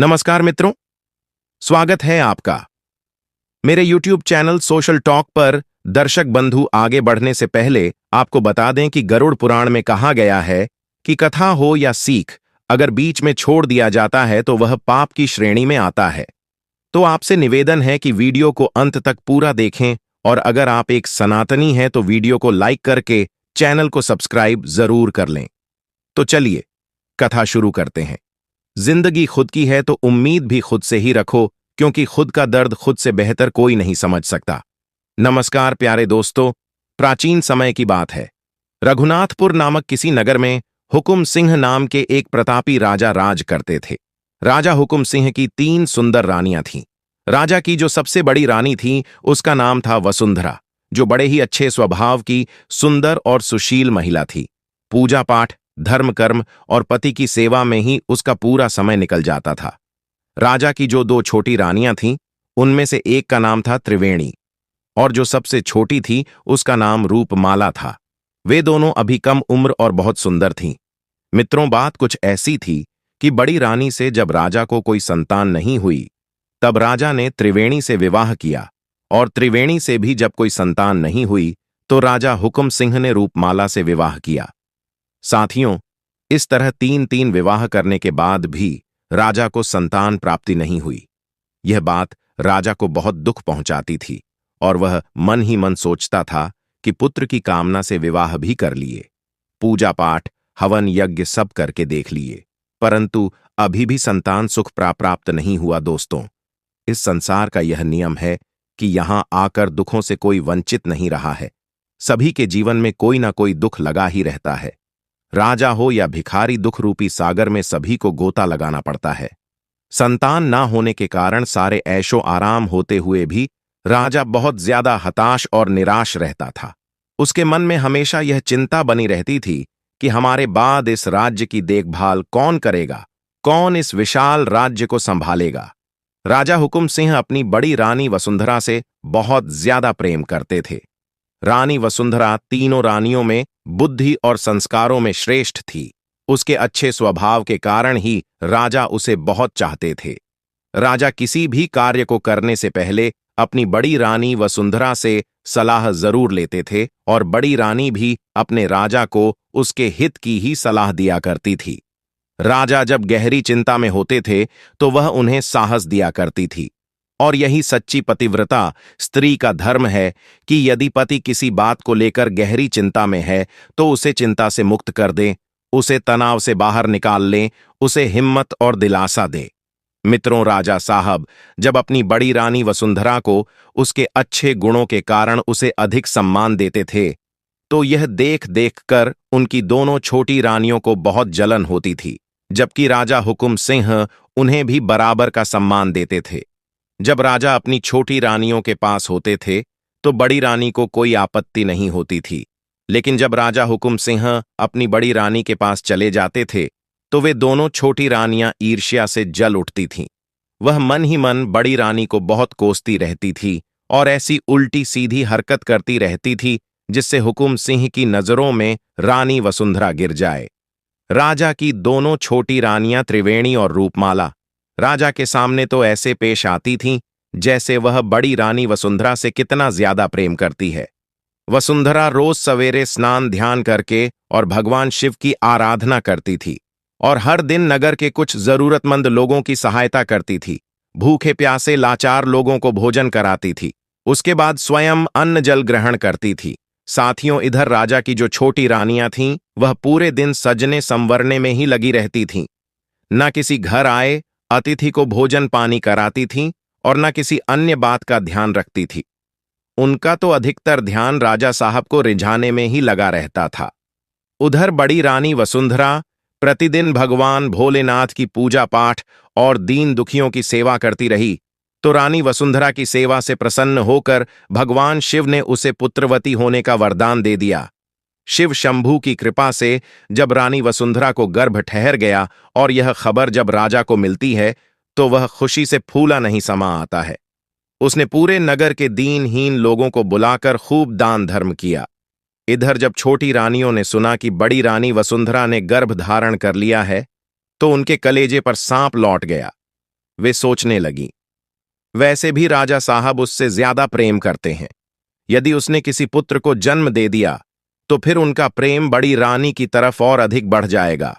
नमस्कार मित्रों, स्वागत है आपका मेरे YouTube चैनल सोशल टॉक पर। दर्शक बंधु, आगे बढ़ने से पहले आपको बता दें कि गरुड़ पुराण में कहा गया है कि कथा हो या सीख, अगर बीच में छोड़ दिया जाता है तो वह पाप की श्रेणी में आता है। तो आपसे निवेदन है कि वीडियो को अंत तक पूरा देखें, और अगर आप एक सनातनी हैं तो वीडियो को लाइक करके चैनल को सब्सक्राइब जरूर कर लें। तो चलिए कथा शुरू करते हैं। जिंदगी खुद की है तो उम्मीद भी खुद से ही रखो, क्योंकि खुद का दर्द खुद से बेहतर कोई नहीं समझ सकता। नमस्कार प्यारे दोस्तों, प्राचीन समय की बात है। रघुनाथपुर नामक किसी नगर में हुकुम सिंह नाम के एक प्रतापी राजा राज करते थे। राजा हुकुम सिंह की 3 सुंदर रानियां थीं। राजा की जो सबसे बड़ी रानी थी उसका नाम था वसुंधरा, जो बड़े ही अच्छे स्वभाव की सुंदर और सुशील महिला थी। पूजा पाठ, धर्म कर्म और पति की सेवा में ही उसका पूरा समय निकल जाता था। राजा की जो 2 छोटी रानियां थीं, उनमें से एक का नाम था त्रिवेणी, और जो सबसे छोटी थी उसका नाम रूपमाला था। वे दोनों अभी कम उम्र और बहुत सुंदर थीं। मित्रों, बात कुछ ऐसी थी कि बड़ी रानी से जब राजा को कोई संतान नहीं हुई, तब राजा ने त्रिवेणी से विवाह किया, और त्रिवेणी से भी जब कोई संतान नहीं हुई तो राजा हुकुम सिंह ने रूपमाला से विवाह किया। साथियों, इस तरह 3-3 विवाह करने के बाद भी राजा को संतान प्राप्ति नहीं हुई। यह बात राजा को बहुत दुख पहुंचाती थी, और वह मन ही मन सोचता था कि पुत्र की कामना से विवाह भी कर लिए, पूजा पाठ, हवन यज्ञ सब करके देख लिए, परंतु अभी भी संतान सुख प्राप्त नहीं हुआ। दोस्तों, इस संसार का यह नियम है कि यहां आकर दुखों से कोई वंचित नहीं रहा है। सभी के जीवन में कोई ना कोई दुख लगा ही रहता है। राजा हो या भिखारी, दुख रूपी सागर में सभी को गोता लगाना पड़ता है। संतान ना होने के कारण सारे ऐशो आराम होते हुए भी राजा बहुत ज्यादा हताश और निराश रहता था। उसके मन में हमेशा यह चिंता बनी रहती थी कि हमारे बाद इस राज्य की देखभाल कौन करेगा, कौन इस विशाल राज्य को संभालेगा। राजा हुकुम सिंह अपनी बड़ी रानी वसुंधरा से बहुत ज्यादा प्रेम करते थे। रानी वसुंधरा तीनों रानियों में बुद्धि और संस्कारों में श्रेष्ठ थी। उसके अच्छे स्वभाव के कारण ही राजा उसे बहुत चाहते थे। राजा किसी भी कार्य को करने से पहले अपनी बड़ी रानी वसुंधरा से सलाह जरूर लेते थे, और बड़ी रानी भी अपने राजा को उसके हित की ही सलाह दिया करती थी। राजा जब गहरी चिंता में होते थे तो वह उन्हें साहस दिया करती थी, और यही सच्ची पतिव्रता स्त्री का धर्म है कि यदि पति किसी बात को लेकर गहरी चिंता में है तो उसे चिंता से मुक्त कर दें, उसे तनाव से बाहर निकाल लें, उसे हिम्मत और दिलासा दे। मित्रों, राजा साहब जब अपनी बड़ी रानी वसुंधरा को उसके अच्छे गुणों के कारण उसे अधिक सम्मान देते थे, तो यह देख देख कर उनकी दोनों छोटी रानियों को बहुत जलन होती थी, जबकि राजा हुकुम सिंह उन्हें भी बराबर का सम्मान देते थे। जब राजा अपनी छोटी रानियों के पास होते थे तो बड़ी रानी को कोई आपत्ति नहीं होती थी, लेकिन जब राजा हुकुम सिंह अपनी बड़ी रानी के पास चले जाते थे तो वे दोनों छोटी रानियां ईर्ष्या से जल उठती थीं। वह मन ही मन बड़ी रानी को बहुत कोसती रहती थी और ऐसी उल्टी सीधी हरकत करती रहती थी जिससे हुकुम सिंह की नजरों में रानी वसुंधरा गिर जाए। राजा की दोनों छोटी रानियां त्रिवेणी और रूपमाला राजा के सामने तो ऐसे पेश आती थीं जैसे वह बड़ी रानी वसुंधरा से कितना ज्यादा प्रेम करती है। वसुंधरा रोज सवेरे स्नान ध्यान करके और भगवान शिव की आराधना करती थी, और हर दिन नगर के कुछ जरूरतमंद लोगों की सहायता करती थी। भूखे प्यासे लाचार लोगों को भोजन कराती थी। उसके बाद स्वयं अन्न जल ग्रहण करती थी। साथियों, इधर राजा की जो छोटी रानियां थीं वह पूरे दिन सजने संवरने में ही लगी रहती थीं। न किसी घर आए अतिथि को भोजन पानी कराती थीं और न किसी अन्य बात का ध्यान रखती थी। उनका तो अधिकतर ध्यान राजा साहब को रिझाने में ही लगा रहता था। उधर बड़ी रानी वसुंधरा प्रतिदिन भगवान भोलेनाथ की पूजा पाठ और दीन दुखियों की सेवा करती रही, तो रानी वसुंधरा की सेवा से प्रसन्न होकर भगवान शिव ने उसे पुत्रवती होने का वरदान दे दिया। शिव शंभू की कृपा से जब रानी वसुंधरा को गर्भ ठहर गया और यह खबर जब राजा को मिलती है तो वह खुशी से फूला नहीं समा आता है। उसने पूरे नगर के दीनहीन लोगों को बुलाकर खूब दान धर्म किया। इधर जब छोटी रानियों ने सुना कि बड़ी रानी वसुंधरा ने गर्भ धारण कर लिया है तो उनके कलेजे पर सांप लौट गया। वे सोचने लगी, वैसे भी राजा साहब उससे ज्यादा प्रेम करते हैं। यदि उसने किसी पुत्र को जन्म दे दिया तो फिर उनका प्रेम बड़ी रानी की तरफ और अधिक बढ़ जाएगा।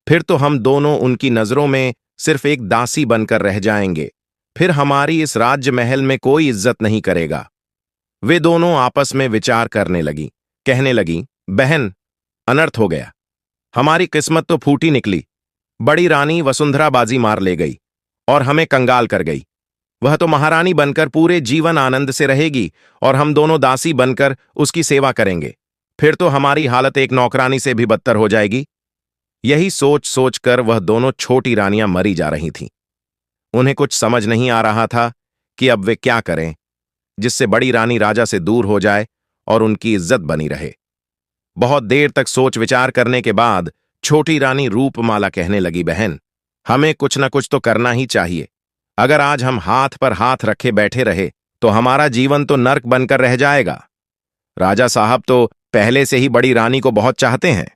फिर तो हम दोनों उनकी नजरों में सिर्फ एक दासी बनकर रह जाएंगे। फिर हमारी इस राज्य महल में कोई इज्जत नहीं करेगा। वे दोनों आपस में विचार करने लगी, कहने लगी, बहन, अनर्थ हो गया। हमारी किस्मत तो फूटी निकली। बड़ी रानी वसुंधरा बाजी मार ले गई और हमें कंगाल कर गई। वह तो महारानी बनकर पूरे जीवन आनंद से रहेगी और हम दोनों दासी बनकर उसकी सेवा करेंगे। फिर तो हमारी हालत एक नौकरानी से भी बदतर हो जाएगी। यही सोच सोचकर वह दोनों छोटी रानियां मरी जा रही थीं। उन्हें कुछ समझ नहीं आ रहा था कि अब वे क्या करें जिससे बड़ी रानी राजा से दूर हो जाए और उनकी इज्जत बनी रहे। बहुत देर तक सोच विचार करने के बाद छोटी रानी रूपमाला कहने लगी, बहन, हमें कुछ न कुछ तो करना ही चाहिए। अगर आज हम हाथ पर हाथ रखे बैठे रहे तो हमारा जीवन तो नर्क बनकर रह जाएगा। राजा साहब तो पहले से ही बड़ी रानी को बहुत चाहते हैं।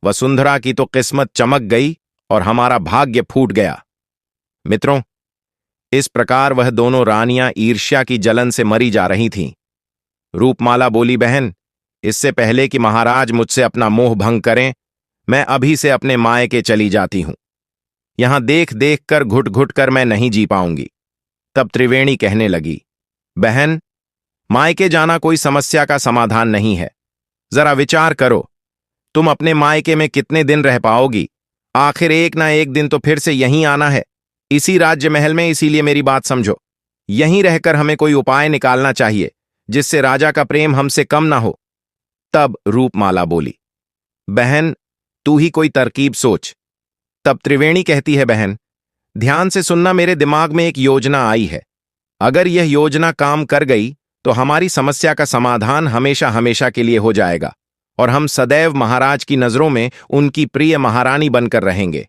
वसुंधरा की तो किस्मत चमक गई और हमारा भाग्य फूट गया। मित्रों, इस प्रकार वह दोनों रानियां ईर्ष्या की जलन से मरी जा रही थीं। रूपमाला बोली, बहन, इससे पहले कि महाराज मुझसे अपना मोह भंग करें, मैं अभी से अपने मायके चली जाती हूं। यहां देख देख कर घुट घुट कर मैं नहीं जी पाऊंगी। तब त्रिवेणी कहने लगी, बहन, मायके जाना कोई समस्या का समाधान नहीं है। जरा विचार करो, तुम अपने मायके में कितने दिन रह पाओगी? आखिर एक ना एक दिन तो फिर से यहीं आना है, इसी राज्य महल में। इसीलिए मेरी बात समझो, यहीं रहकर हमें कोई उपाय निकालना चाहिए जिससे राजा का प्रेम हमसे कम ना हो। तब रूपमाला बोली, बहन, तू ही कोई तरकीब सोच। तब त्रिवेणी कहती है, बहन, ध्यान से सुनना, मेरे दिमाग में एक योजना आई है। अगर यह योजना काम कर गई तो हमारी समस्या का समाधान हमेशा हमेशा के लिए हो जाएगा और हम सदैव महाराज की नजरों में उनकी प्रिय महारानी बनकर रहेंगे।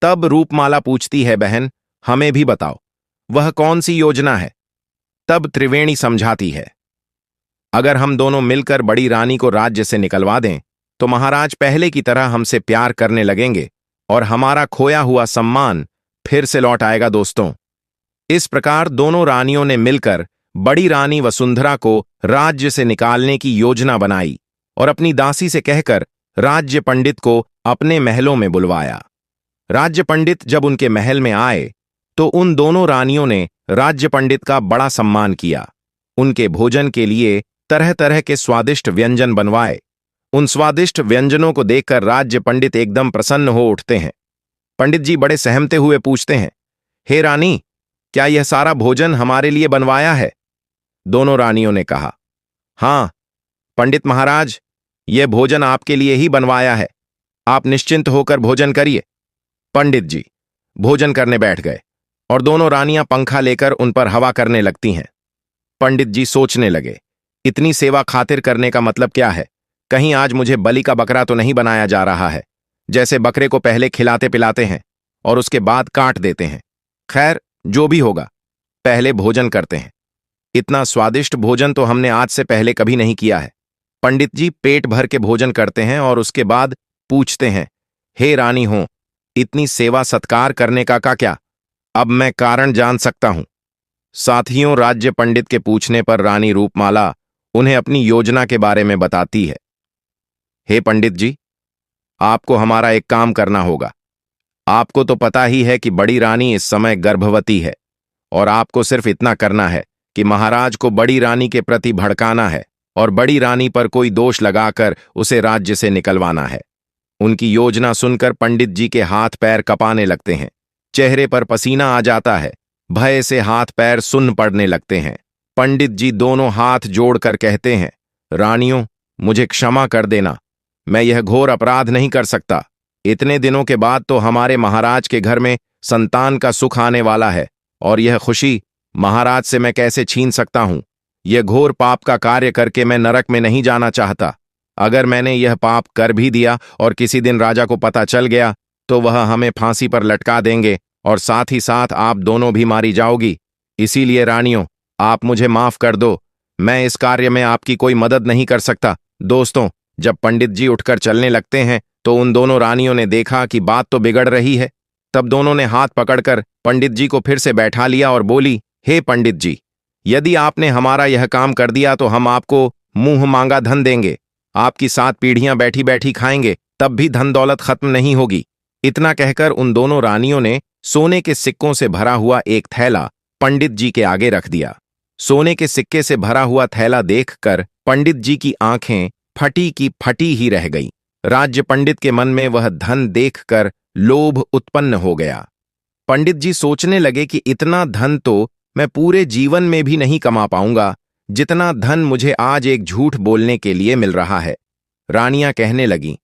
तब रूपमाला पूछती है, बहन, हमें भी बताओ, वह कौन सी योजना है? तब त्रिवेणी समझाती है, अगर हम दोनों मिलकर बड़ी रानी को राज्य से निकलवा दें तो महाराज पहले की तरह हमसे प्यार करने लगेंगे और हमारा खोया हुआ सम्मान फिर से लौट आएगा। दोस्तों, इस प्रकार दोनों रानियों ने मिलकर बड़ी रानी वसुंधरा को राज्य से निकालने की योजना बनाई और अपनी दासी से कहकर राज्य पंडित को अपने महलों में बुलवाया। राज्य पंडित जब उनके महल में आए तो उन दोनों रानियों ने राज्य पंडित का बड़ा सम्मान किया। उनके भोजन के लिए तरह तरह के स्वादिष्ट व्यंजन बनवाए। उन स्वादिष्ट व्यंजनों को देखकर राज्य पंडित एकदम प्रसन्न हो उठते हैं। पंडित जी बड़े सहमते हुए पूछते हैं, हे रानी, क्या यह सारा भोजन हमारे लिए बनवाया है? दोनों रानियों ने कहा, हां पंडित महाराज, यह भोजन आपके लिए ही बनवाया है। आप निश्चिंत होकर भोजन करिए। पंडित जी भोजन करने बैठ गए और दोनों रानियां पंखा लेकर उन पर हवा करने लगती हैं। पंडित जी सोचने लगे, इतनी सेवा खातिर करने का मतलब क्या है? कहीं आज मुझे बलि का बकरा तो नहीं बनाया जा रहा है, जैसे बकरे को पहले खिलाते पिलाते हैं और उसके बाद काट देते हैं। खैर, जो भी होगा, पहले भोजन करते हैं। इतना स्वादिष्ट भोजन तो हमने आज से पहले कभी नहीं किया है। पंडित जी पेट भर के भोजन करते हैं और उसके बाद पूछते हैं, हे रानी हो, इतनी सेवा सत्कार करने का क्या? अब मैं कारण जान सकता हूं। साथियों, राज्य पंडित के पूछने पर रानी रूपमाला उन्हें अपनी योजना के बारे में बताती है। हे पंडित जी, आपको हमारा एक काम करना होगा। आपको तो पता ही है कि बड़ी रानी इस समय गर्भवती है और आपको सिर्फ इतना करना है कि महाराज को बड़ी रानी के प्रति भड़काना है और बड़ी रानी पर कोई दोष लगाकर उसे राज्य से निकलवाना है। उनकी योजना सुनकर पंडित जी के हाथ पैर कपाने लगते हैं, चेहरे पर पसीना आ जाता है, भय से हाथ पैर सुन्न पड़ने लगते हैं। पंडित जी दोनों हाथ जोड़कर कहते हैं, रानियों, मुझे क्षमा कर देना, मैं यह घोर अपराध नहीं कर सकता। इतने दिनों के बाद तो हमारे महाराज के घर में संतान का सुख आने वाला है और यह खुशी महाराज से मैं कैसे छीन सकता हूं? यह घोर पाप का कार्य करके मैं नरक में नहीं जाना चाहता। अगर मैंने यह पाप कर भी दिया और किसी दिन राजा को पता चल गया तो वह हमें फांसी पर लटका देंगे और साथ ही साथ आप दोनों भी मारी जाओगी। इसीलिए रानियों, आप मुझे माफ कर दो, मैं इस कार्य में आपकी कोई मदद नहीं कर सकता। दोस्तों, जब पंडित जी उठकर चलने लगते हैं तो उन दोनों रानियों ने देखा कि बात तो बिगड़ रही है। तब दोनों ने हाथ पकड़कर पंडित जी को फिर से बैठा लिया और बोली, हे पंडित जी, यदि आपने हमारा यह काम कर दिया तो हम आपको मुंह मांगा धन देंगे, आपकी 7 पीढ़ियां बैठी बैठी खाएंगे, तब भी धन दौलत खत्म नहीं होगी। इतना कहकर उन दोनों रानियों ने सोने के सिक्कों से भरा हुआ एक थैला पंडित जी के आगे रख दिया। सोने के सिक्के से भरा हुआ थैला देखकर पंडित जी की आंखें फटी की फटी ही रह गईं। राज्य पंडित के मन में वह धन देखकर लोभ उत्पन्न हो गया। पंडित जी सोचने लगे कि इतना धन तो मैं पूरे जीवन में भी नहीं कमा पाऊंगा, जितना धन मुझे आज एक झूठ बोलने के लिए मिल रहा है। रानियां कहने लगीं,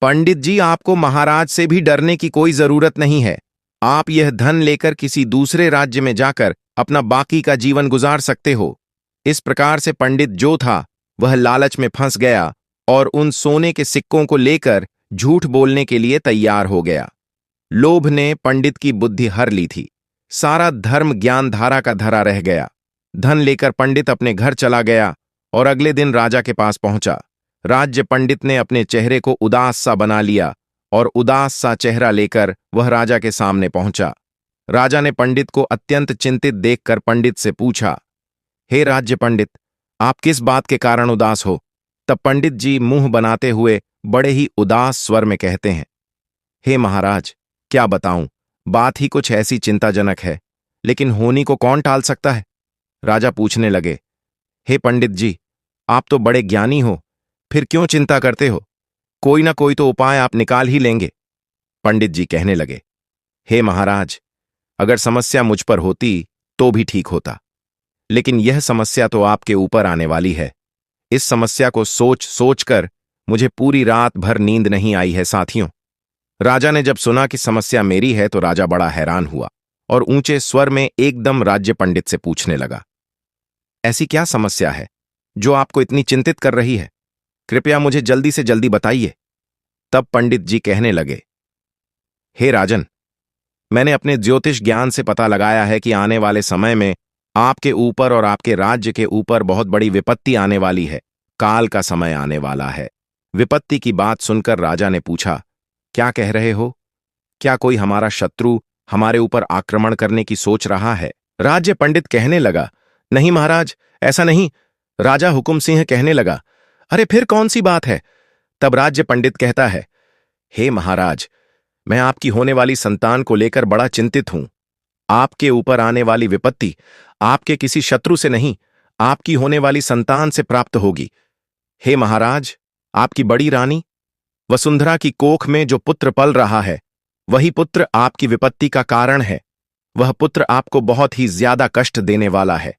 पंडित जी, आपको महाराज से भी डरने की कोई जरूरत नहीं है। आप यह धन लेकर किसी दूसरे राज्य में जाकर अपना बाकी का जीवन गुजार सकते हो। इस प्रकार से पंडित जो था वह लालच में फंस गया और उन सोने के सिक्कों को लेकर झूठ बोलने के लिए तैयार हो गया। लोभ ने पंडित की बुद्धि हर ली थी। सारा धर्म ज्ञान धारा का धरा रह गया। धन लेकर पंडित अपने घर चला गया और अगले दिन राजा के पास पहुंचा। राज्य पंडित ने अपने चेहरे को उदास सा बना लिया और उदास सा चेहरा लेकर वह राजा के सामने पहुंचा। राजा ने पंडित को अत्यंत चिंतित देखकर पंडित से पूछा, हे राज्य पंडित, आप किस बात के कारण उदास हो? तब पंडित जी मुंह बनाते हुए बड़े ही उदास स्वर में कहते हैं, हे महाराज, क्या बताऊं, बात ही कुछ ऐसी चिंताजनक है, लेकिन होनी को कौन टाल सकता है? राजा पूछने लगे, हे पंडित जी, आप तो बड़े ज्ञानी हो, फिर क्यों चिंता करते हो? कोई ना कोई तो उपाय आप निकाल ही लेंगे। पंडित जी कहने लगे, हे महाराज, अगर समस्या मुझ पर होती तो भी ठीक होता, लेकिन यह समस्या तो आपके ऊपर आने वाली है। इस समस्या को सोच सोचकर मुझे पूरी रात भर नींद नहीं आई है साथियों। राजा ने जब सुना कि समस्या मेरी है तो राजा बड़ा हैरान हुआ और ऊंचे स्वर में एकदम राज्य पंडित से पूछने लगा, ऐसी क्या समस्या है जो आपको इतनी चिंतित कर रही है? कृपया मुझे जल्दी से जल्दी बताइए। तब पंडित जी कहने लगे, हे राजन, मैंने अपने ज्योतिष ज्ञान से पता लगाया है कि आने वाले समय में आपके ऊपर और आपके राज्य के ऊपर बहुत बड़ी विपत्ति आने वाली है। काल का समय आने वाला है। विपत्ति की बात सुनकर राजा ने पूछा, क्या कह रहे हो? क्या कोई हमारा शत्रु हमारे ऊपर आक्रमण करने की सोच रहा है? राज्य पंडित कहने लगा, नहीं महाराज, ऐसा नहीं। राजा हुकुम सिंह कहने लगा, अरे फिर कौन सी बात है? तब राज्य पंडित कहता है, हे महाराज, मैं आपकी होने वाली संतान को लेकर बड़ा चिंतित हूं। आपके ऊपर आने वाली विपत्ति आपके किसी शत्रु से नहीं, आपकी होने वाली संतान से प्राप्त होगी। हे महाराज, आपकी बड़ी रानी वसुंधरा की कोख में जो पुत्र पल रहा है, वही पुत्र आपकी विपत्ति का कारण है। वह पुत्र आपको बहुत ही ज्यादा कष्ट देने वाला है।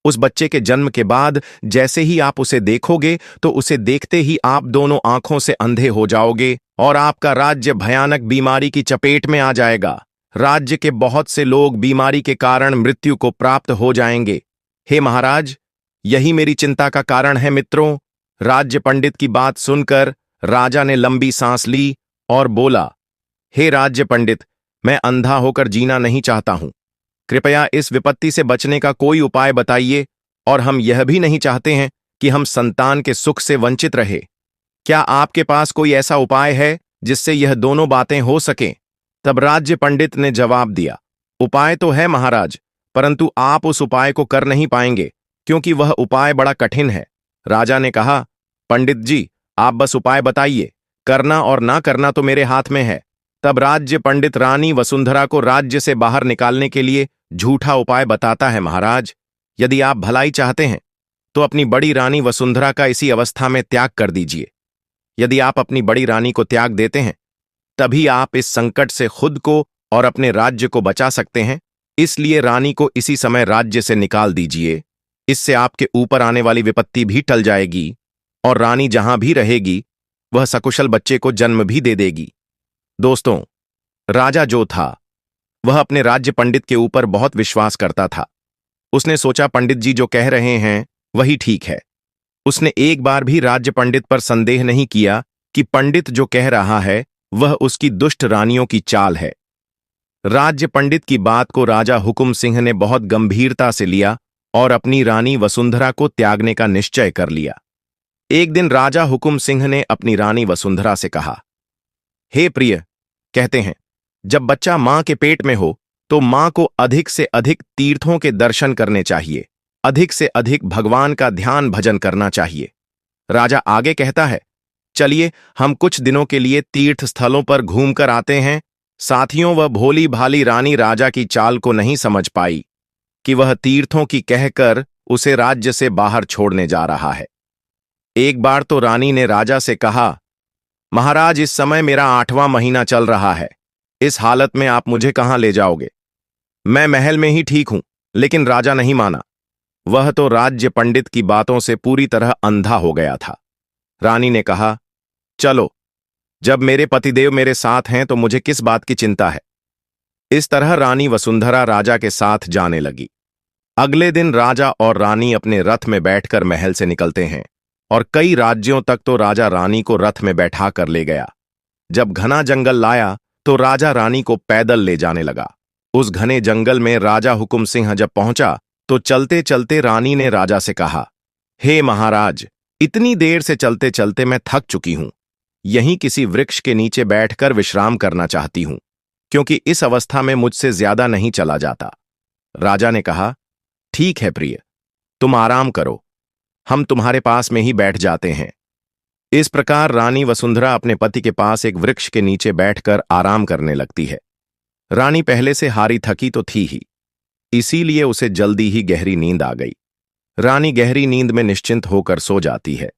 उस बच्चे के जन्म के बाद जैसे ही आप उसे देखोगे तो उसे देखते ही आप दोनों आंखों से अंधे हो जाओगे और आपका राज्य भयानक बीमारी की चपेट में आ जाएगा। राज्य के बहुत से लोग बीमारी के कारण मृत्यु को प्राप्त हो जाएंगे। हे महाराज, यही मेरी चिंता का कारण है मित्रों। राज्य पंडित की बात सुनकर राजा ने लंबी सांस ली और बोला, हे राज्य पंडित, मैं अंधा होकर जीना नहीं चाहता हूं। कृपया इस विपत्ति से बचने का कोई उपाय बताइए, और हम यह भी नहीं चाहते हैं कि हम संतान के सुख से वंचित रहे। क्या आपके पास कोई ऐसा उपाय है जिससे यह दोनों बातें हो सकें? तब राज्य पंडित ने जवाब दिया, उपाय तो है महाराज, परंतु आप उस उपाय को कर नहीं पाएंगे, क्योंकि वह उपाय बड़ा कठिन है। राजा ने कहा, पंडित जी, आप बस उपाय बताइए, करना और ना करना तो मेरे हाथ में है। तब राज्य पंडित रानी वसुंधरा को राज्य से बाहर निकालने के लिए झूठा उपाय बताता है, महाराज, यदि आप भलाई चाहते हैं तो अपनी बड़ी रानी वसुंधरा का इसी अवस्था में त्याग कर दीजिए। यदि आप अपनी बड़ी रानी को त्याग देते हैं तभी आप इस संकट से खुद को और अपने राज्य को बचा सकते हैं। इसलिए रानी को इसी समय राज्य से निकाल दीजिए। इससे आपके ऊपर आने वाली विपत्ति भी टल जाएगी और रानी जहां भी रहेगी वह सकुशल बच्चे को जन्म भी दे देगी। दोस्तों, राजा जो था वह अपने राज्य पंडित के ऊपर बहुत विश्वास करता था। उसने सोचा पंडित जी जो कह रहे हैं वही ठीक है। उसने एक बार भी राज्य पंडित पर संदेह नहीं किया कि पंडित जो कह रहा है वह उसकी दुष्ट रानियों की चाल है। राज्य पंडित की बात को राजा हुकुम सिंह ने बहुत गंभीरता से लिया और अपनी रानी वसुंधरा को त्यागने का निश्चय कर लिया। एक दिन राजा हुकुम सिंह ने अपनी रानी वसुंधरा से कहा, हे प्रिय, कहते हैं जब बच्चा मां के पेट में हो तो मां को अधिक से अधिक तीर्थों के दर्शन करने चाहिए, अधिक से अधिक भगवान का ध्यान भजन करना चाहिए। राजा आगे कहता है, चलिए हम कुछ दिनों के लिए तीर्थ स्थलों पर घूमकर आते हैं। साथियों, वह भोली भाली रानी राजा की चाल को नहीं समझ पाई कि वह तीर्थों की कहकर उसे राज्य से बाहर छोड़ने जा रहा है। एक बार तो रानी ने राजा से कहा, महाराज, इस समय मेरा 8वां महीना चल रहा है, इस हालत में आप मुझे कहां ले जाओगे? मैं महल में ही ठीक हूं। लेकिन राजा नहीं माना। वह तो राज्य पंडित की बातों से पूरी तरह अंधा हो गया था। रानी ने कहा, चलो, जब मेरे पतिदेव मेरे साथ हैं तो मुझे किस बात की चिंता है। इस तरह रानी वसुंधरा राजा के साथ जाने लगी। अगले दिन राजा और रानी अपने रथ में बैठकर महल से निकलते हैं और कई राज्यों तक तो राजा रानी को रथ में बैठा कर ले गया। जब घना जंगल लाया तो राजा रानी को पैदल ले जाने लगा। उस घने जंगल में राजा हुकुम सिंह जब पहुंचा तो चलते चलते रानी ने राजा से कहा, हे महाराज, इतनी देर से चलते चलते मैं थक चुकी हूं। यहीं किसी वृक्ष के नीचे बैठकर विश्राम करना चाहती हूं, क्योंकि इस अवस्था में मुझसे ज्यादा नहीं चला जाता। राजा ने कहा, ठीक है प्रिय, तुम आराम करो, हम तुम्हारे पास में ही बैठ जाते हैं। इस प्रकार रानी वसुंधरा अपने पति के पास एक वृक्ष के नीचे बैठकर आराम करने लगती है। रानी पहले से हारी थकी तो थी ही, इसीलिए उसे जल्दी ही गहरी नींद आ गई। रानी गहरी नींद में निश्चिंत होकर सो जाती है।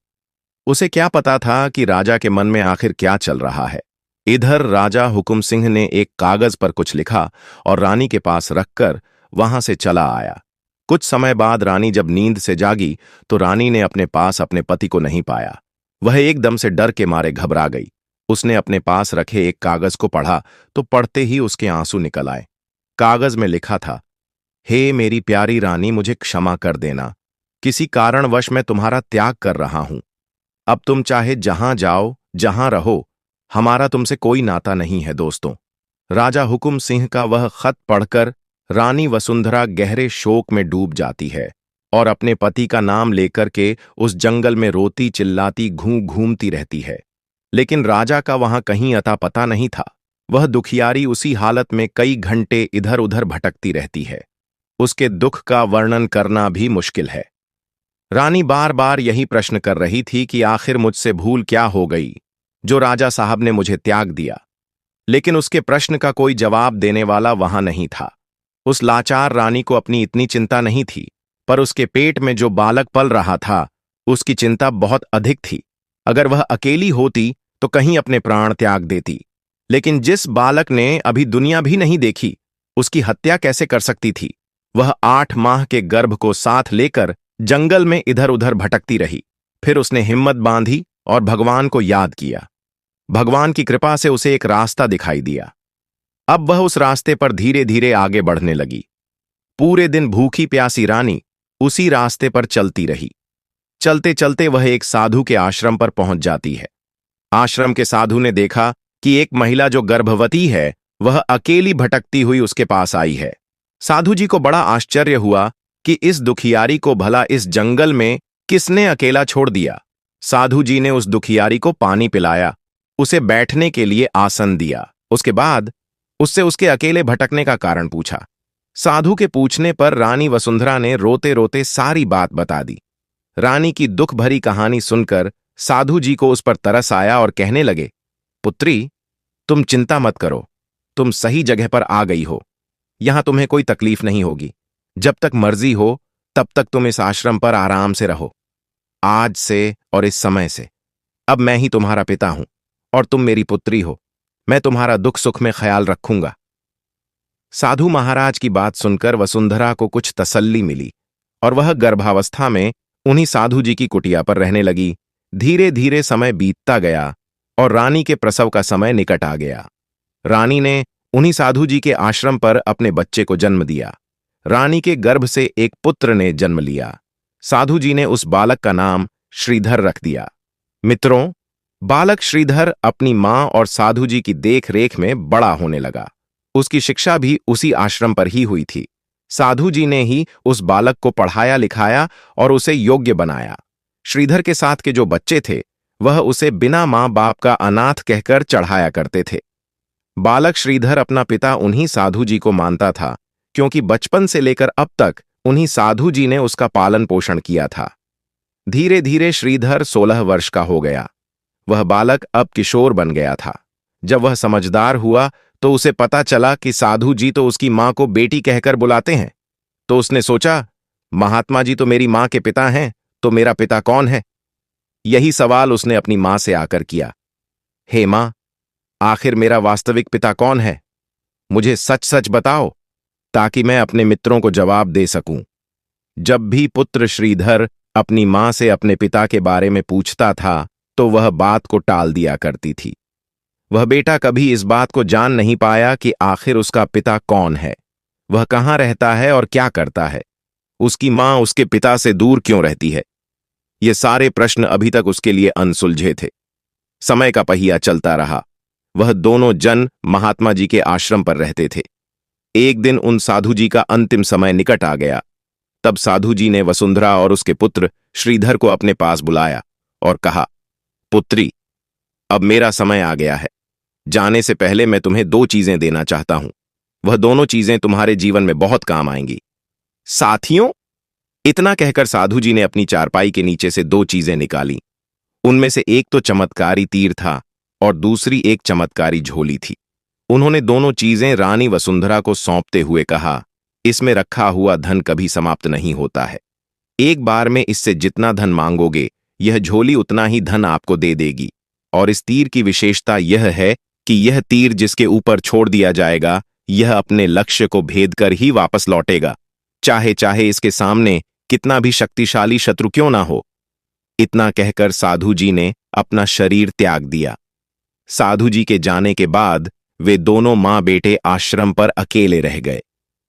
उसे क्या पता था कि राजा के मन में आखिर क्या चल रहा है। इधर राजा हुकुम सिंह ने एक कागज पर कुछ लिखा और रानी के पास रखकर वहां से चला आया। कुछ समय बाद रानी जब नींद से जागी तो रानी ने अपने पास अपने पति को नहीं पाया। वह एकदम से डर के मारे घबरा गई। उसने अपने पास रखे एक कागज को पढ़ा तो पढ़ते ही उसके आंसू निकल आए। कागज में लिखा था, हे मेरी प्यारी रानी, मुझे क्षमा कर देना, किसी कारणवश मैं तुम्हारा त्याग कर रहा हूं। अब तुम चाहे जहां जाओ, जहां रहो, हमारा तुमसे कोई नाता नहीं है। दोस्तों, राजा हुकुम सिंह का वह खत पढ़कर रानी वसुंधरा गहरे शोक में डूब जाती है और अपने पति का नाम लेकर के उस जंगल में रोती चिल्लाती घूमती रहती है। लेकिन राजा का वहां कहीं अता पता नहीं था। वह दुखियारी उसी हालत में कई घंटे इधर उधर भटकती रहती है। उसके दुख का वर्णन करना भी मुश्किल है। रानी बार बार यही प्रश्न कर रही थी कि आखिर मुझसे भूल क्या हो गई जो राजा साहब ने मुझे त्याग दिया। लेकिन उसके प्रश्न का कोई जवाब देने वाला वहां नहीं था। उस लाचार रानी को अपनी इतनी चिंता नहीं थी, पर उसके पेट में जो बालक पल रहा था उसकी चिंता बहुत अधिक थी। अगर वह अकेली होती तो कहीं अपने प्राण त्याग देती, लेकिन जिस बालक ने अभी दुनिया भी नहीं देखी उसकी हत्या कैसे कर सकती थी। वह 8 माह के गर्भ को साथ लेकर जंगल में इधर उधर भटकती रही। फिर उसने हिम्मत बांधी और भगवान को याद किया। भगवान की कृपा से उसे एक रास्ता दिखाई दिया। अब वह उस रास्ते पर धीरे धीरे आगे बढ़ने लगी। पूरे दिन भूखी प्यासी रानी उसी रास्ते पर चलती रही। चलते चलते वह एक साधु के आश्रम पर पहुंच जाती है। आश्रम के साधु ने देखा कि एक महिला जो गर्भवती है वह अकेली भटकती हुई उसके पास आई है। साधु जी को बड़ा आश्चर्य हुआ कि इस दुखियारी को भला इस जंगल में किसने अकेला छोड़ दिया। साधु जी ने उस दुखियारी को पानी पिलाया, उसे बैठने के लिए आसन दिया। उसके बाद उससे उसके अकेले भटकने का कारण पूछा। साधु के पूछने पर रानी वसुंधरा ने रोते रोते सारी बात बता दी। रानी की दुख भरी कहानी सुनकर साधु जी को उस पर तरस आया और कहने लगे, पुत्री, तुम चिंता मत करो, तुम सही जगह पर आ गई हो। यहां तुम्हें कोई तकलीफ नहीं होगी। जब तक मर्जी हो तब तक तुम इस आश्रम पर आराम से रहो। आज से और इस समय से अब मैं ही तुम्हारा पिता हूं और तुम मेरी पुत्री हो। मैं तुम्हारा दुख सुख में ख्याल रखूंगा। साधु महाराज की बात सुनकर वसुंधरा को कुछ तसल्ली मिली और वह गर्भावस्था में उन्हीं साधु जी की कुटिया पर रहने लगी। धीरे धीरे समय बीतता गया और रानी के प्रसव का समय निकट आ गया। रानी ने उन्हीं साधु जी के आश्रम पर अपने बच्चे को जन्म दिया। रानी के गर्भ से एक पुत्र ने जन्म लिया। साधु जी ने उस बालक का नाम श्रीधर रख दिया। मित्रों, बालक श्रीधर अपनी मां और साधु जी की देख रेख में बड़ा होने लगा। उसकी शिक्षा भी उसी आश्रम पर ही हुई थी। साधु जी ने ही उस बालक को पढ़ाया लिखाया और उसे योग्य बनाया। श्रीधर के साथ के जो बच्चे थे वह उसे बिना मां बाप का अनाथ कहकर चढ़ाया करते थे। बालक श्रीधर अपना पिता उन्हीं साधु जी को मानता था, क्योंकि बचपन से लेकर अब तक उन्हीं साधु जी ने उसका पालन पोषण किया था। धीरे धीरे श्रीधर 16 वर्ष का हो गया। वह बालक अब किशोर बन गया था। जब वह समझदार हुआ तो उसे पता चला कि साधु जी तो उसकी मां को बेटी कहकर बुलाते हैं। तो उसने सोचा, महात्मा जी तो मेरी मां के पिता हैं, तो मेरा पिता कौन है? यही सवाल उसने अपनी मां से आकर किया। हे मां, आखिर मेरा वास्तविक पिता कौन है? मुझे सच सच बताओ, ताकि मैं अपने मित्रों को जवाब दे सकूं। जब भी पुत्र श्रीधर अपनी मां से अपने पिता के बारे में पूछता था, तो वह बात को टाल दिया करती थी। वह बेटा कभी इस बात को जान नहीं पाया कि आखिर उसका पिता कौन है, वह कहां रहता है और क्या करता है, उसकी मां उसके पिता से दूर क्यों रहती है। ये सारे प्रश्न अभी तक उसके लिए अनसुलझे थे। समय का पहिया चलता रहा। वह दोनों जन महात्मा जी के आश्रम पर रहते थे। एक दिन उन साधु जी का अंतिम समय निकट आ गया। तब साधु जी ने वसुंधरा और उसके पुत्र श्रीधर को अपने पास बुलाया और कहा, पुत्री, अब मेरा समय आ गया है। जाने से पहले मैं तुम्हें 2 चीजें देना चाहता हूं। वह दोनों चीजें तुम्हारे जीवन में बहुत काम आएंगी। साथियों, इतना कहकर साधु जी ने अपनी चारपाई के नीचे से 2 चीजें निकाली। उनमें से एक तो चमत्कारी तीर था और दूसरी एक चमत्कारी झोली थी। उन्होंने दोनों चीजें रानी वसुंधरा को सौंपते हुए कहा, इसमें रखा हुआ धन कभी समाप्त नहीं होता है। एक बार में इससे जितना धन मांगोगे, यह झोली उतना ही धन आपको दे देगी। और इस तीर की विशेषता यह है कि यह तीर जिसके ऊपर छोड़ दिया जाएगा, यह अपने लक्ष्य को भेद कर ही वापस लौटेगा, चाहे चाहे इसके सामने कितना भी शक्तिशाली शत्रु क्यों ना हो। इतना कहकर साधु जी ने अपना शरीर त्याग दिया। साधु जी के जाने के बाद वे दोनों मां बेटे आश्रम पर अकेले रह गए।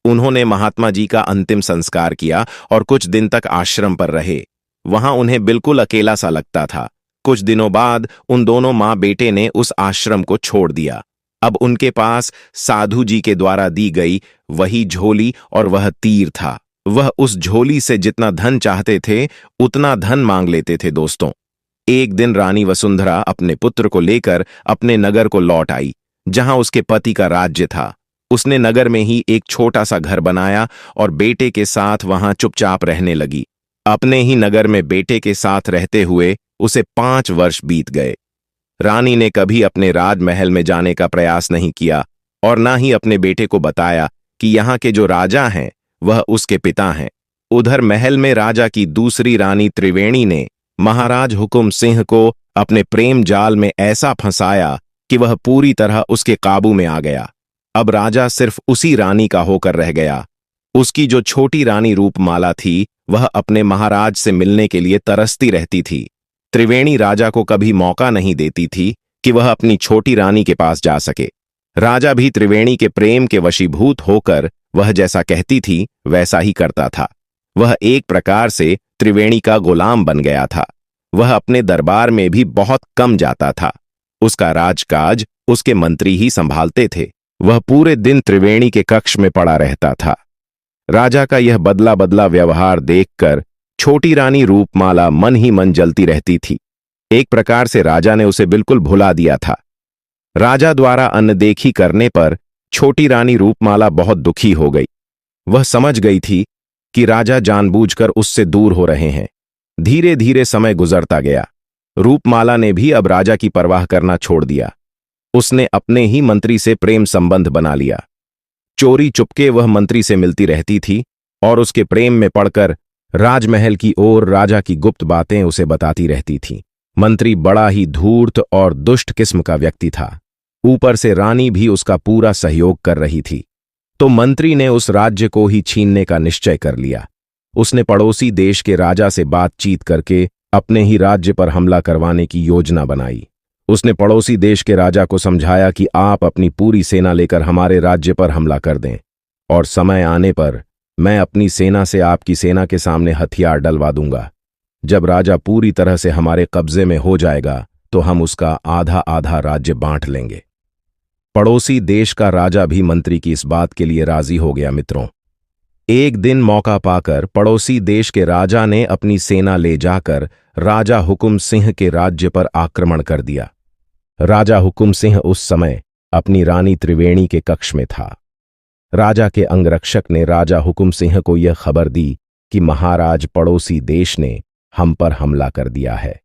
उन्होंने महात्मा जी का अंतिम संस्कार किया और कुछ दिन तक आश्रम पर रहे। वहां उन्हें बिल्कुल अकेला सा लगता था। कुछ दिनों बाद उन दोनों मां बेटे ने उस आश्रम को छोड़ दिया। अब उनके पास साधु जी के द्वारा दी गई वही झोली और वह तीर था। वह उस झोली से जितना धन चाहते थे उतना धन मांग लेते थे। दोस्तों, एक दिन रानी वसुंधरा अपने पुत्र को लेकर अपने नगर को लौट आई, जहां उसके पति का राज्य था। उसने नगर में ही एक छोटा सा घर बनाया और बेटे के साथ वहां चुपचाप रहने लगी। अपने ही नगर में बेटे के साथ रहते हुए उसे 5 वर्ष बीत गए। रानी ने कभी अपने राजमहल में जाने का प्रयास नहीं किया और ना ही अपने बेटे को बताया कि यहाँ के जो राजा हैं वह उसके पिता हैं। उधर महल में राजा की दूसरी रानी त्रिवेणी ने महाराज हुकुम सिंह को अपने प्रेम जाल में ऐसा फंसाया कि वह पूरी तरह उसके काबू में आ गया। अब राजा सिर्फ उसी रानी का होकर रह गया। उसकी जो छोटी रानी रूपमाला थी, वह अपने महाराज से मिलने के लिए तरसती रहती थी। त्रिवेणी राजा को कभी मौका नहीं देती थी कि वह अपनी छोटी रानी के पास जा सके। राजा भी त्रिवेणी के प्रेम के वशीभूत होकर वह जैसा कहती थी वैसा ही करता था। वह एक प्रकार से त्रिवेणी का गुलाम बन गया था। वह अपने दरबार में भी बहुत कम जाता था। उसका राजकाज उसके मंत्री ही संभालते थे। वह पूरे दिन त्रिवेणी के कक्ष में पड़ा रहता था। राजा का यह बदला बदला व्यवहार देखकर छोटी रानी रूपमाला मन ही मन जलती रहती थी। एक प्रकार से राजा ने उसे बिल्कुल भुला दिया था। राजा द्वारा अनदेखी करने पर छोटी रानी रूपमाला बहुत दुखी हो गई। वह समझ गई थी कि राजा जानबूझकर उससे दूर हो रहे हैं। धीरे धीरे समय गुजरता गया। रूपमाला ने भी अब राजा की परवाह करना छोड़ दिया। उसने अपने ही मंत्री से प्रेम संबंध बना लिया। चोरी चुपके वह मंत्री से मिलती रहती थी और उसके प्रेम में पड़कर राजमहल की ओर राजा की गुप्त बातें उसे बताती रहती थी। मंत्री बड़ा ही धूर्त और दुष्ट किस्म का व्यक्ति था। ऊपर से रानी भी उसका पूरा सहयोग कर रही थी। तो मंत्री ने उस राज्य को ही छीनने का निश्चय कर लिया। उसने पड़ोसी देश के राजा से बातचीत करके अपने ही राज्य पर हमला करवाने की योजना बनाई। उसने पड़ोसी देश के राजा को समझाया कि आप अपनी पूरी सेना लेकर हमारे राज्य पर हमला कर दें और समय आने पर मैं अपनी सेना से आपकी सेना के सामने हथियार डलवा दूंगा। जब राजा पूरी तरह से हमारे कब्जे में हो जाएगा तो हम उसका आधा आधा राज्य बांट लेंगे। पड़ोसी देश का राजा भी मंत्री की इस बात के लिए राजी हो गया। मित्रों, एक दिन मौका पाकर पड़ोसी देश के राजा ने अपनी सेना ले जाकर राजा हुकुम सिंह के राज्य पर आक्रमण कर दिया। राजा हुकुम सिंह उस समय अपनी रानी त्रिवेणी के कक्ष में था। राजा के अंगरक्षक ने राजा हुकुम सिंह को यह खबर दी कि महाराज पड़ोसी देश ने हम पर हमला कर दिया है।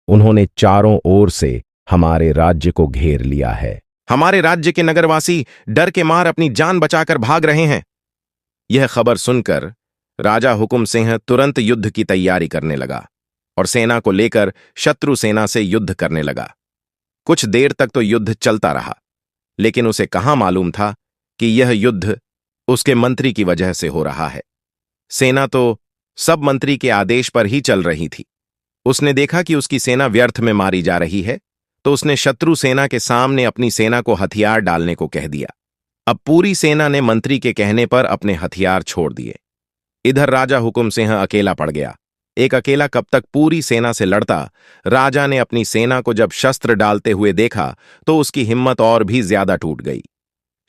उन्होंने चारों ओर से हमारे राज्य को घेर लिया है। हमारे राज्य के नगरवासी डर के मार अपनी जान बचाकर भाग रहे हैं। यह खबर सुनकर राजा हुकुम सिंह तुरंत युद्ध की तैयारी करने लगा और सेना को लेकर शत्रु सेना से युद्ध करने लगा। कुछ देर तक तो युद्ध चलता रहा, लेकिन उसे कहां मालूम था कि यह युद्ध उसके मंत्री की वजह से हो रहा है। सेना तो सब मंत्री के आदेश पर ही चल रही थी। उसने देखा कि उसकी सेना व्यर्थ में मारी जा रही है, तो उसने शत्रु सेना के सामने अपनी सेना को हथियार डालने को कह दिया। अब पूरी सेना ने मंत्री के कहने पर अपने हथियार छोड़ दिए। इधर राजा हुकुम सिंह अकेला पड़ गया। एक अकेला कब तक पूरी सेना से लड़ता। राजा ने अपनी सेना को जब शस्त्र डालते हुए देखा तो उसकी हिम्मत और भी ज्यादा टूट गई।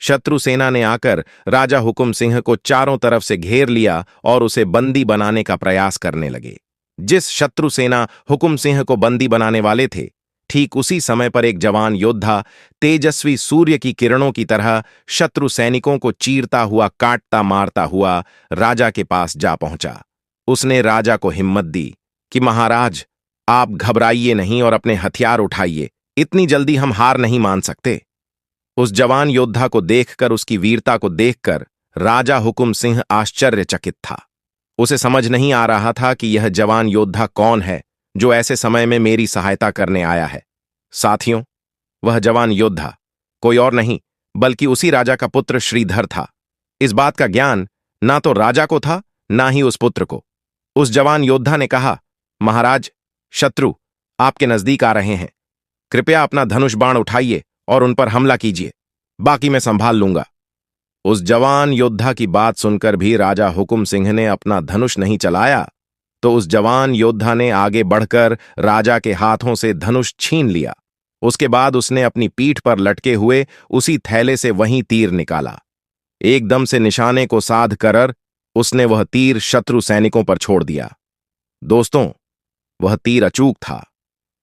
शत्रु सेना ने आकर राजा हुकुम सिंह को चारों तरफ से घेर लिया और उसे बंदी बनाने का प्रयास करने लगे। जिस शत्रु सेना हुकुम सिंह को बंदी बनाने वाले थे, ठीक उसी समय पर एक जवान योद्धा तेजस्वी सूर्य की किरणों की तरह शत्रु सैनिकों को चीरता हुआ, काटता मारता हुआ राजा के पास जा पहुंचा। उसने राजा को हिम्मत दी कि महाराज, आप घबराइए नहीं और अपने हथियार उठाइए, इतनी जल्दी हम हार नहीं मान सकते। उस जवान योद्धा को देखकर, उसकी वीरता को देखकर राजा हुकुम सिंह आश्चर्यचकित था। उसे समझ नहीं आ रहा था कि यह जवान योद्धा कौन है जो ऐसे समय में मेरी सहायता करने आया है। साथियों, वह जवान योद्धा कोई और नहीं बल्कि उसी राजा का पुत्र श्रीधर था। इस बात का ज्ञान ना तो राजा को था, ना ही उस पुत्र को। उस जवान योद्धा ने कहा, महाराज, शत्रु आपके नजदीक आ रहे हैं। कृपया अपना धनुष बाण उठाइए और उन पर हमला कीजिए, बाकी मैं संभाल लूंगा। उस जवान योद्धा की बात सुनकर भी राजा हुकुम सिंह ने अपना धनुष नहीं चलाया, तो उस जवान योद्धा ने आगे बढ़कर राजा के हाथों से धनुष छीन लिया। उसके बाद उसने अपनी पीठ पर लटके हुए उसी थैले से वहीं तीर निकाला। एकदम से निशाने को साध कर उसने वह तीर शत्रु सैनिकों पर छोड़ दिया। दोस्तों, वह तीर अचूक था।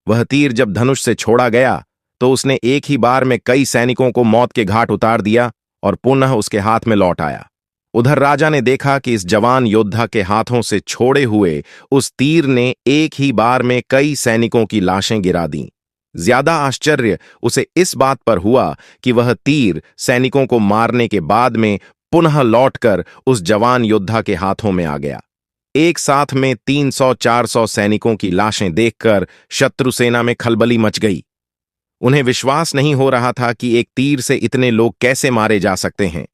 वह तीर जब धनुष से छोड़ा गया तो उसने एक ही बार में कई सैनिकों को मौत के घाट उतार दिया और पुनः उसके हाथ में लौट आया। उधर राजा ने देखा कि इस जवान योद्धा के हाथों से छोड़े हुए उस तीर ने एक ही बार में कई सैनिकों की लाशें गिरा दीं। ज्यादा आश्चर्य उसे इस बात पर हुआ कि वह तीर सैनिकों को मारने के बाद में पुनः लौटकर उस जवान योद्धा के हाथों में आ गया। एक साथ में 300-400 सैनिकों की लाशें देखकर शत्रु सेना में खलबली मच गई। उन्हें विश्वास नहीं हो रहा था कि एक तीर से इतने लोग कैसे मारे जा सकते हैं।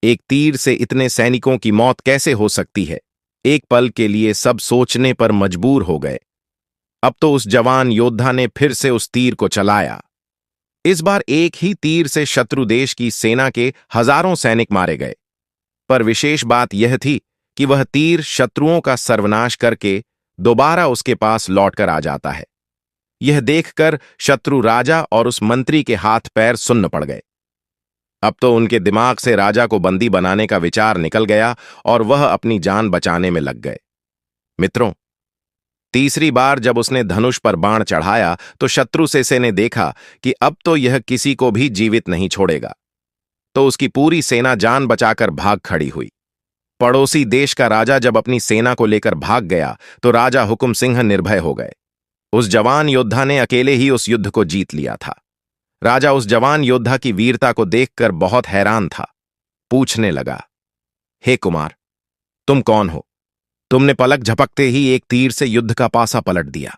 एक तीर से इतने सैनिकों की मौत कैसे हो सकती है। एक पल के लिए सब सोचने पर मजबूर हो गए। अब तो उस जवान योद्धा ने फिर से उस तीर को चलाया। इस बार एक ही तीर से शत्रु देश की सेना के हजारों सैनिक मारे गए। पर विशेष बात यह थी कि वह तीर शत्रुओं का सर्वनाश करके दोबारा उसके पास लौटकर आ जाता है। यह देखकर शत्रु राजा और उस मंत्री के हाथ पैर सुन्न पड़ गए। अब तो उनके दिमाग से राजा को बंदी बनाने का विचार निकल गया और वह अपनी जान बचाने में लग गए। मित्रों, तीसरी बार जब उसने धनुष पर बाण चढ़ाया तो शत्रु सेना ने देखा कि अब तो यह किसी को भी जीवित नहीं छोड़ेगा, तो उसकी पूरी सेना जान बचाकर भाग खड़ी हुई। पड़ोसी देश का राजा जब अपनी सेना को लेकर भाग गया तो राजा हुकुम सिंह निर्भय हो गए। उस जवान योद्धा ने अकेले ही उस युद्ध को जीत लिया था। राजा उस जवान योद्धा की वीरता को देखकर बहुत हैरान था। पूछने लगा, हे कुमार, तुम कौन हो? तुमने पलक झपकते ही एक तीर से युद्ध का पासा पलट दिया।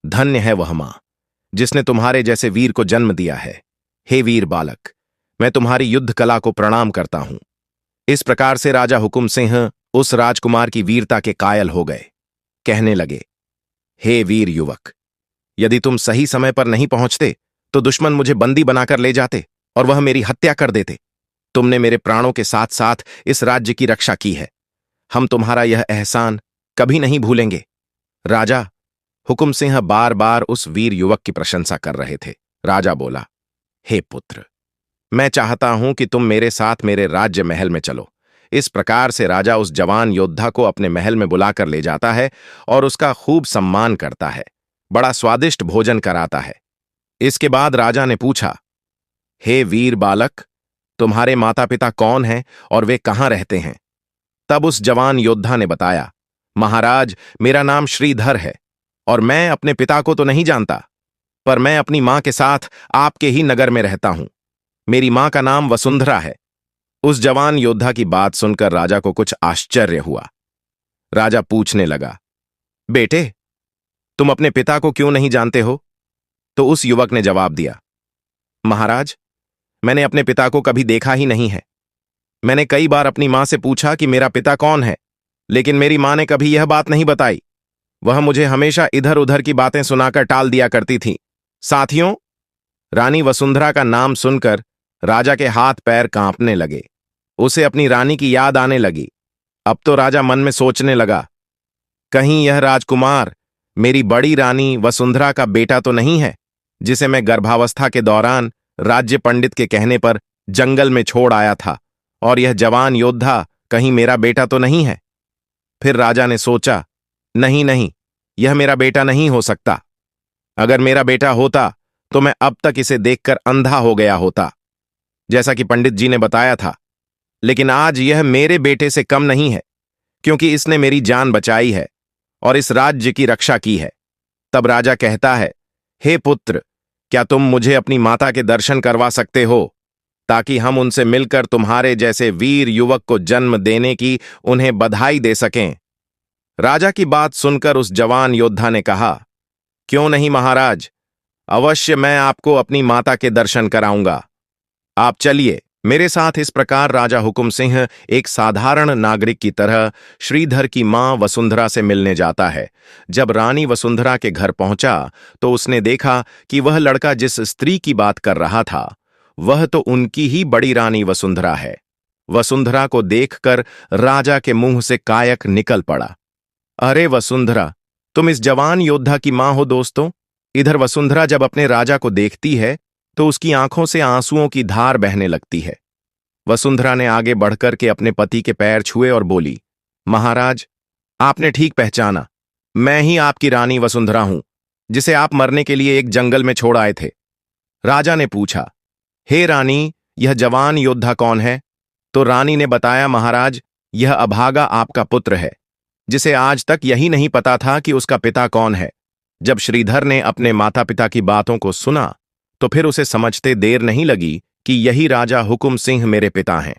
धन्य है वह मां जिसने तुम्हारे जैसे वीर को जन्म दिया है। हे वीर बालक, मैं तुम्हारी युद्ध कला को प्रणाम करता हूं। इस प्रकार से राजा हुकुम सिंह उस राजकुमार की वीरता के कायल हो गए। कहने लगे, हे वीर युवक, यदि तुम सही समय पर नहीं पहुंचते तो दुश्मन मुझे बंदी बनाकर ले जाते और वह मेरी हत्या कर देते। तुमने मेरे प्राणों के साथ साथ इस राज्य की रक्षा की है। हम तुम्हारा यह एहसान कभी नहीं भूलेंगे। राजा हुकुम सिंह बार बार उस वीर युवक की प्रशंसा कर रहे थे। राजा बोला, हे पुत्र, मैं चाहता हूं कि तुम मेरे साथ मेरे राज्य महल में चलो। इस प्रकार से राजा उस जवान योद्धा को अपने महल में बुलाकर ले जाता है और उसका खूब सम्मान करता है, बड़ा स्वादिष्ट भोजन कराता है। इसके बाद राजा ने पूछा, हे वीर बालक, तुम्हारे माता पिता कौन हैं और वे कहाँ रहते हैं? तब उस जवान योद्धा ने बताया, महाराज, मेरा नाम श्रीधर है और मैं अपने पिता को तो नहीं जानता, पर मैं अपनी मां के साथ आपके ही नगर में रहता हूं। मेरी मां का नाम वसुंधरा है। उस जवान योद्धा की बात सुनकर राजा को कुछ आश्चर्य हुआ। राजा पूछने लगा, बेटे, तुम अपने पिता को क्यों नहीं जानते हो? तो उस युवक ने जवाब दिया, महाराज, मैंने अपने पिता को कभी देखा ही नहीं है। मैंने कई बार अपनी मां से पूछा कि मेरा पिता कौन है, लेकिन मेरी मां ने कभी यह बात नहीं बताई। वह मुझे हमेशा इधर उधर की बातें सुनाकर टाल दिया करती थी। साथियों, रानी वसुंधरा का नाम सुनकर राजा के हाथ पैर कांपने लगे। उसे अपनी रानी की याद आने लगी। अब तो राजा मन में सोचने लगा, कहीं यह राजकुमार मेरी बड़ी रानी वसुंधरा का बेटा तो नहीं है, जिसे मैं गर्भावस्था के दौरान राज्य पंडित के कहने पर जंगल में छोड़ आया था, और यह जवान योद्धा कहीं मेरा बेटा तो नहीं है। फिर राजा ने सोचा, नहीं नहीं, यह मेरा बेटा नहीं हो सकता। अगर मेरा बेटा होता तो मैं अब तक इसे देखकर अंधा हो गया होता, जैसा कि पंडित जी ने बताया था। लेकिन आज यह मेरे बेटे से कम नहीं है, क्योंकि इसने मेरी जान बचाई है और इस राज्य की रक्षा की है। तब राजा कहता है, हे पुत्र, क्या तुम मुझे अपनी माता के दर्शन करवा सकते हो, ताकि हम उनसे मिलकर तुम्हारे जैसे वीर युवक को जन्म देने की उन्हें बधाई दे सकें? राजा की बात सुनकर उस जवान योद्धा ने कहा, क्यों नहीं महाराज, अवश्य मैं आपको अपनी माता के दर्शन कराऊंगा। आप चलिए मेरे साथ। इस प्रकार राजा हुकुम सिंह एक साधारण नागरिक की तरह श्रीधर की मां वसुंधरा से मिलने जाता है। जब रानी वसुंधरा के घर पहुंचा तो उसने देखा कि वह लड़का जिस स्त्री की बात कर रहा था वह तो उनकी ही बड़ी रानी वसुंधरा है। वसुंधरा को देखकर राजा के मुंह से कायक निकल पड़ा। अरे वसुंधरा, तुम इस जवान योद्धा की मां हो दोस्तों। इधर वसुंधरा जब अपने राजा को देखती है तो उसकी आंखों से आंसुओं की धार बहने लगती है। वसुंधरा ने आगे बढ़कर के अपने पति के पैर छुए और बोली, महाराज, आपने ठीक पहचाना, मैं ही आपकी रानी वसुंधरा हूं, जिसे आप मरने के लिए एक जंगल में छोड़ आए थे। राजा ने पूछा, हे रानी, यह जवान योद्धा कौन है? तो रानी ने बताया, महाराज, यह अभागा आपका पुत्र है, जिसे आज तक यही नहीं पता था कि उसका पिता कौन है। जब श्रीधर ने अपने माता पिता की बातों को सुना तो फिर उसे समझते देर नहीं लगी कि यही राजा हुकुम सिंह मेरे पिता हैं।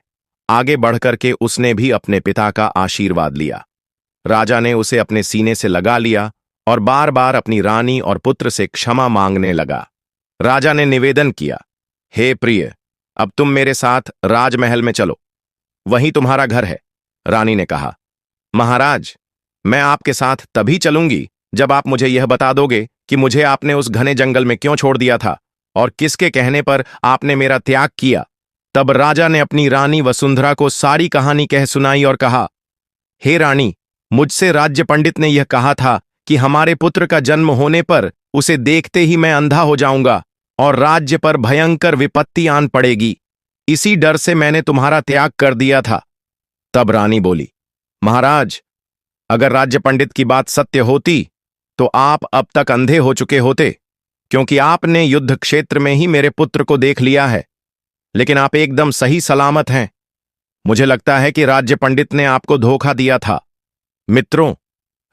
आगे बढ़कर के उसने भी अपने पिता का आशीर्वाद लिया। राजा ने उसे अपने सीने से लगा लिया और बार बार अपनी रानी और पुत्र से क्षमा मांगने लगा। राजा ने निवेदन किया, हे प्रिय, अब तुम मेरे साथ राजमहल में चलो, वहीं तुम्हारा घर है। रानी ने कहा, महाराज, मैं आपके साथ तभी चलूंगी जब आप मुझे यह बता दोगे कि मुझे आपने उस घने जंगल में क्यों छोड़ दिया था और किसके कहने पर आपने मेरा त्याग किया। तब राजा ने अपनी रानी वसुंधरा को सारी कहानी कह सुनाई और कहा, हे रानी, मुझसे राज्य पंडित ने यह कहा था कि हमारे पुत्र का जन्म होने पर उसे देखते ही मैं अंधा हो जाऊंगा और राज्य पर भयंकर विपत्ति आन पड़ेगी। इसी डर से मैंने तुम्हारा त्याग कर दिया था। तब रानी बोली, महाराज, अगर राज्य पंडित की बात सत्य होती तो आप अब तक अंधे हो चुके होते, क्योंकि आपने युद्ध क्षेत्र में ही मेरे पुत्र को देख लिया है। लेकिन आप एकदम सही सलामत हैं। मुझे लगता है कि राज्य पंडित ने आपको धोखा दिया था। मित्रों,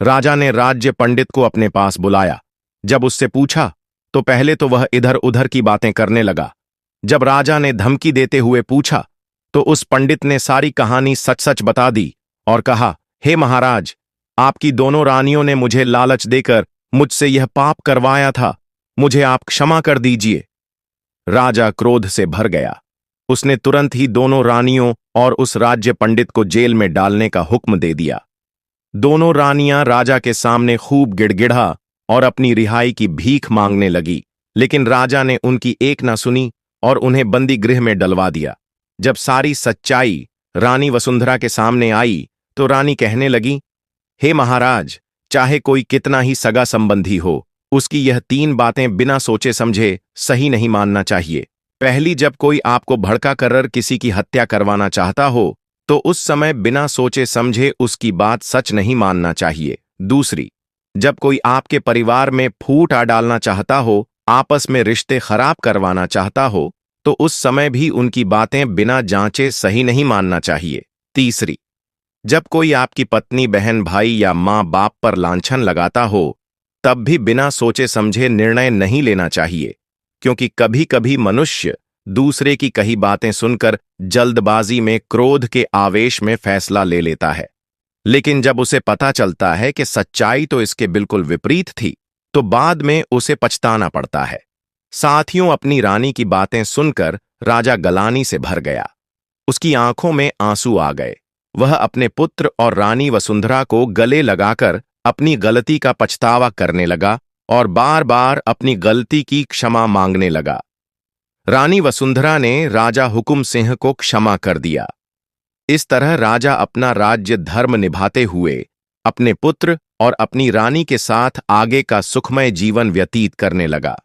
राजा ने राज्य पंडित को अपने पास बुलाया। जब उससे पूछा तो पहले तो वह इधर उधर की बातें करने लगा। जब राजा ने धमकी देते हुए पूछा तो उस पंडित ने सारी कहानी सच सच बता दी और कहा, हे महाराज, आपकी दोनों रानियों ने मुझे लालच देकर मुझसे यह पाप करवाया था, मुझे आप क्षमा कर दीजिए। राजा क्रोध से भर गया। उसने तुरंत ही दोनों रानियों और उस राज्य पंडित को जेल में डालने का हुक्म दे दिया। दोनों रानियां राजा के सामने खूब गिड़गिड़ा और अपनी रिहाई की भीख मांगने लगी, लेकिन राजा ने उनकी एक ना सुनी और उन्हें बंदी गृह में डलवा दिया। जब सारी सच्चाई रानी वसुंधरा के सामने आई तो रानी कहने लगी, हे महाराज, चाहे कोई कितना ही सगा संबंधी हो, उसकी यह 3 बातें बिना सोचे समझे सही नहीं मानना चाहिए। पहली, जब कोई आपको भड़का कर किसी की हत्या करवाना चाहता हो तो उस समय बिना सोचे समझे उसकी बात सच नहीं मानना चाहिए। दूसरी, जब कोई आपके परिवार में फूट आ डालना चाहता हो, आपस में रिश्ते खराब करवाना चाहता हो, तो उस समय भी उनकी बातें बिना जांचे सही नहीं मानना चाहिए। तीसरी, जब कोई आपकी पत्नी, बहन, भाई या माँ बाप पर लांछन लगाता हो तब भी बिना सोचे समझे निर्णय नहीं लेना चाहिए, क्योंकि कभी कभी मनुष्य दूसरे की कही बातें सुनकर जल्दबाजी में, क्रोध के आवेश में फैसला ले लेता है। लेकिन जब उसे पता चलता है कि सच्चाई तो इसके बिल्कुल विपरीत थी, तो बाद में उसे पछताना पड़ता है। साथियों, अपनी रानी की बातें सुनकर राजा गलानी से भर गया। उसकी आंखों में आंसू आ गए। वह अपने पुत्र और रानी वसुंधरा को गले लगाकर अपनी गलती का पछतावा करने लगा और बार बार अपनी गलती की क्षमा मांगने लगा। रानी वसुंधरा ने राजा हुकुम सिंह को क्षमा कर दिया। इस तरह राजा अपना राज्य धर्म निभाते हुए अपने पुत्र और अपनी रानी के साथ आगे का सुखमय जीवन व्यतीत करने लगा।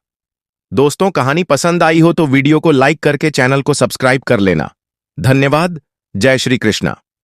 दोस्तों, कहानी पसंद आई हो तो वीडियो को लाइक करके चैनल को सब्सक्राइब कर लेना। धन्यवाद। जय श्री कृष्णा।